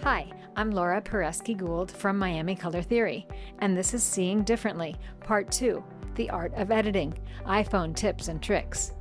Hi, I'm Laura Peresky-Gould from Miami Color Theory, and this is Seeing Differently, Part 2, The Art of Editing, iPhone Tips and Tricks.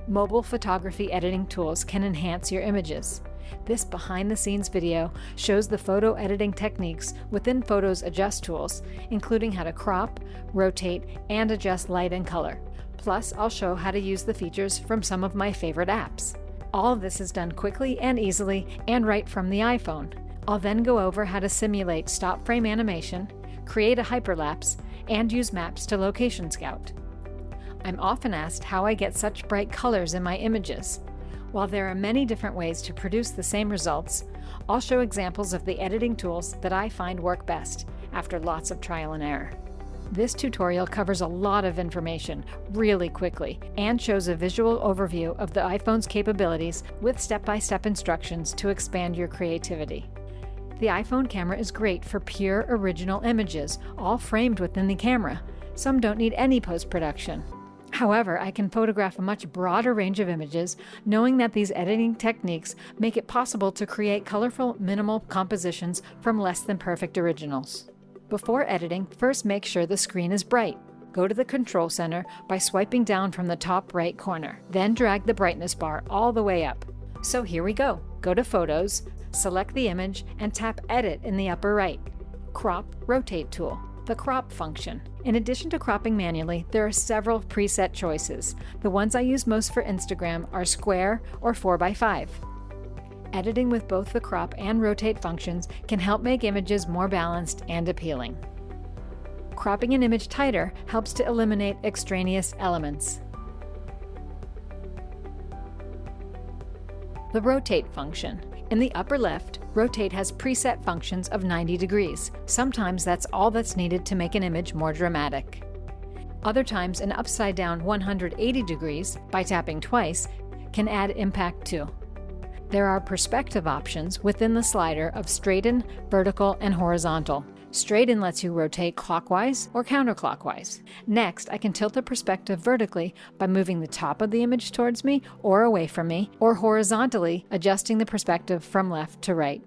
Mobile photography editing tools can enhance your images. This behind-the-scenes video shows the photo editing techniques within Photos Adjust tools, including how to crop, rotate, and adjust light and color. Plus, I'll show how to use the features from some of my favorite apps. All of this is done quickly and easily and right from the iPhone. I'll then go over how to simulate stop frame animation, create a hyperlapse, and use maps to location scout. I'm often asked how I get such bright colors in my images. While there are many different ways to produce the same results, I'll show examples of the editing tools that I find work best after lots of trial and error. This tutorial covers a lot of information really quickly and shows a visual overview of the iPhone's capabilities with step-by-step instructions to expand your creativity. The iPhone camera is great for pure original images, all framed within the camera. Some don't need any post-production. However, I can photograph a much broader range of images, knowing that these editing techniques make it possible to create colorful, minimal compositions from less than perfect originals. Before editing, first make sure the screen is bright. Go to the Control Center by swiping down from the top right corner. Then drag the brightness bar all the way up. So here we go. Go to Photos, select the image, and tap Edit in the upper right. Crop Rotate tool, the crop function. In addition to cropping manually, there are several preset choices. The ones I use most for Instagram are square or 4x5. Editing with both the crop and rotate functions can help make images more balanced and appealing. Cropping an image tighter helps to eliminate extraneous elements. The rotate function. In the upper left, rotate has preset functions of 90 degrees. Sometimes that's all that's needed to make an image more dramatic. Other times, an upside down 180 degrees, by tapping twice, can add impact too. There are perspective options within the slider of straighten, vertical, and horizontal. Straighten lets you rotate clockwise or counterclockwise. Next, I can tilt the perspective vertically by moving the top of the image towards me or away from me, or horizontally adjusting the perspective from left to right.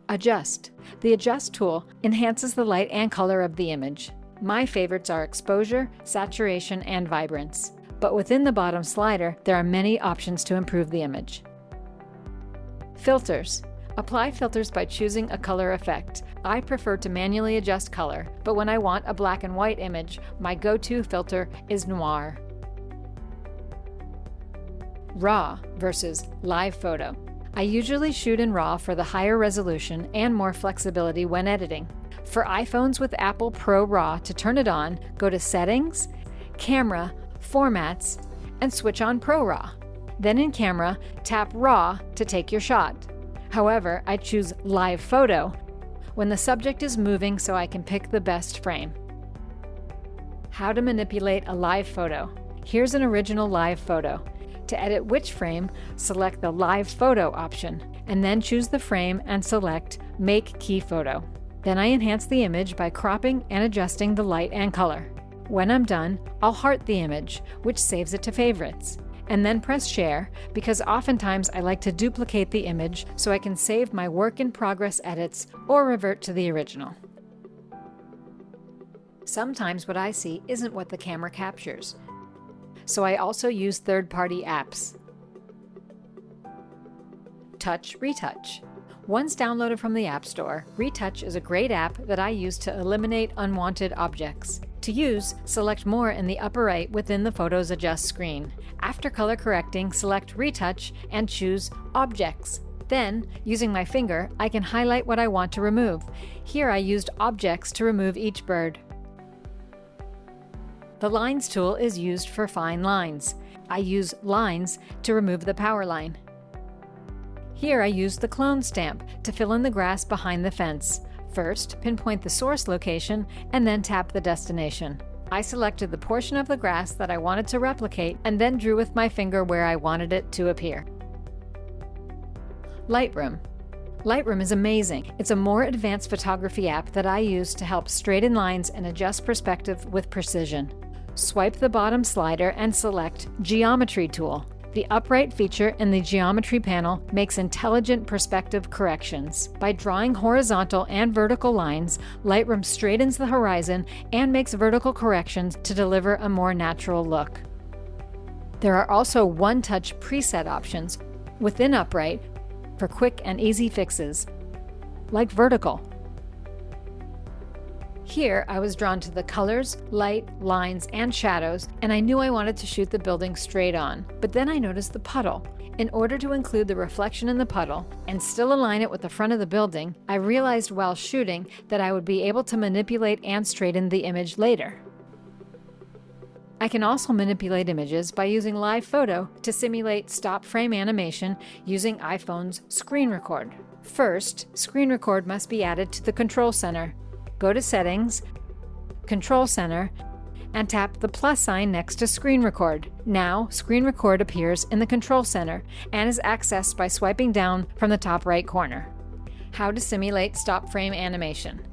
Adjust. The Adjust tool enhances the light and color of the image. My favorites are exposure, saturation, and vibrance. But within the bottom slider, there are many options to improve the image. Filters. Apply filters by choosing a color effect. I prefer to manually adjust color, but when I want a black and white image, my go-to filter is Noir. RAW versus live photo. I usually shoot in RAW for the higher resolution and more flexibility when editing. For iPhones with AppleProRaw, to turn it on, go to Settings, Camera, Formats, and switch on ProRAW. Then in Camera, tap RAW to take your shot. However, I choose Live Photo when the subject is moving so I can pick the best frame. How to manipulate a live photo. Here's an original live photo. To edit which frame, select the Live Photo option, and then choose the frame and select Make Key Photo. Then I enhance the image by cropping and adjusting the light and color. When I'm done, I'll heart the image, which saves it to favorites, and then press Share, because oftentimes I like to duplicate the image so I can save my work-in-progress edits or revert to the original. Sometimes what I see isn't what the camera captures, so I also use third-party apps. Touch Retouch. Once downloaded from the App Store, Retouch is a great app that I use to eliminate unwanted objects. To use, select More in the upper right within the Photos Adjust screen. After color correcting, select Retouch and choose Objects. Then, using my finger, I can highlight what I want to remove. Here I used Objects to remove each bird. The Lines tool is used for fine lines. I use Lines to remove the power line. Here I use the clone stamp to fill in the grass behind the fence. First, pinpoint the source location and then tap the destination. I selected the portion of the grass that I wanted to replicate and then drew with my finger where I wanted it to appear. Lightroom. Lightroom is amazing. It's a more advanced photography app that I use to help straighten lines and adjust perspective with precision. Swipe the bottom slider and select Geometry tool. The upright feature in the geometry panel makes intelligent perspective corrections. By drawing horizontal and vertical lines, Lightroom straightens the horizon and makes vertical corrections to deliver a more natural look. There are also one-touch preset options within upright for quick and easy fixes, like vertical. Here, I was drawn to the colors, light, lines, and shadows, and I knew I wanted to shoot the building straight on. But then I noticed the puddle. In order to include the reflection in the puddle and still align it with the front of the building, I realized while shooting that I would be able to manipulate and straighten the image later. I can also manipulate images by using Live Photo to simulate stop frame animation using iPhone's Screen Record. First, Screen Record must be added to the Control Center. Go to Settings, Control Center, and tap the plus sign next to Screen Record. Now, Screen Record appears in the Control Center and is accessed by swiping down from the top right corner. How to simulate stop frame animation.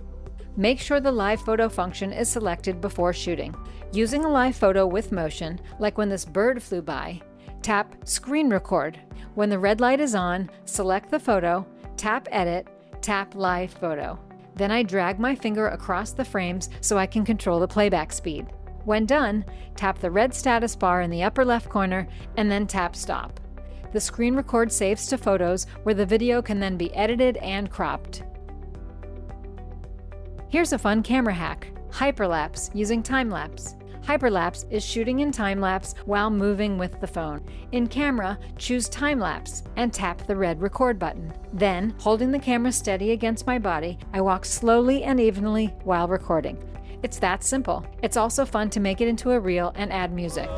Make sure the Live Photo function is selected before shooting. Using a live photo with motion, like when this bird flew by, tap Screen Record. When the red light is on, select the photo, tap Edit, tap Live Photo. Then I drag my finger across the frames so I can control the playback speed. When done, tap the red status bar in the upper left corner and then tap Stop. The Screen Record saves to photos where the video can then be edited and cropped. Here's a fun camera hack: hyperlapse using time-lapse. Hyperlapse is shooting in time-lapse while moving with the phone. In camera, choose time-lapse and tap the red record button. Then, holding the camera steady against my body, I walk slowly and evenly while recording. It's that simple. It's also fun to make it into a reel and add music.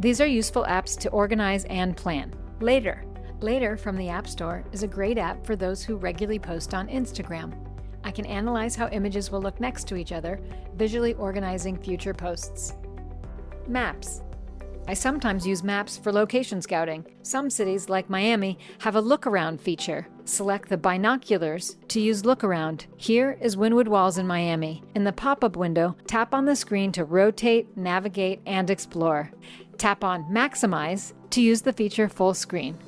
These are useful apps to organize and plan. Later from the App Store is a great app for those who regularly post on Instagram. I can analyze how images will look next to each other, visually organizing future posts. Maps. I sometimes use maps for location scouting. Some cities, like Miami, have a look-around feature. Select the binoculars to use look-around. Here is Wynwood Walls in Miami. In the pop-up window, tap on the screen to rotate, navigate, and explore. Tap on Maximize to use the feature full screen.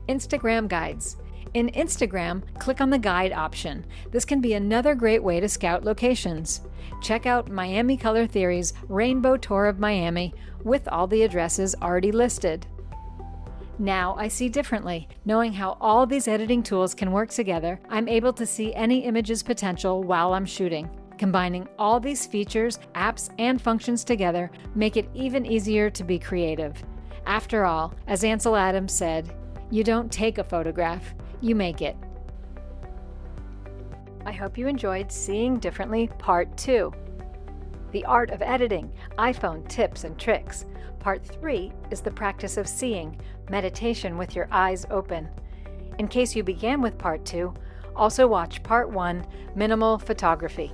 Instagram guides. In Instagram, click on the guide option. This can be another great way to scout locations. Check out Miami Color Theory's Rainbow Tour of Miami with all the addresses already listed. Now I see differently. Knowing how all these editing tools can work together, I'm able to see any image's potential while I'm shooting. Combining all these features, apps, and functions together make it even easier to be creative. After all, as Ansel Adams said, you don't take a photograph, you make it. I hope you enjoyed Seeing Differently Part 2. The Art of Editing, iPhone Tips and Tricks. Part 3 is the practice of seeing, meditation with your eyes open. In case you began with Part 2, also watch Part 1, Minimal Photography.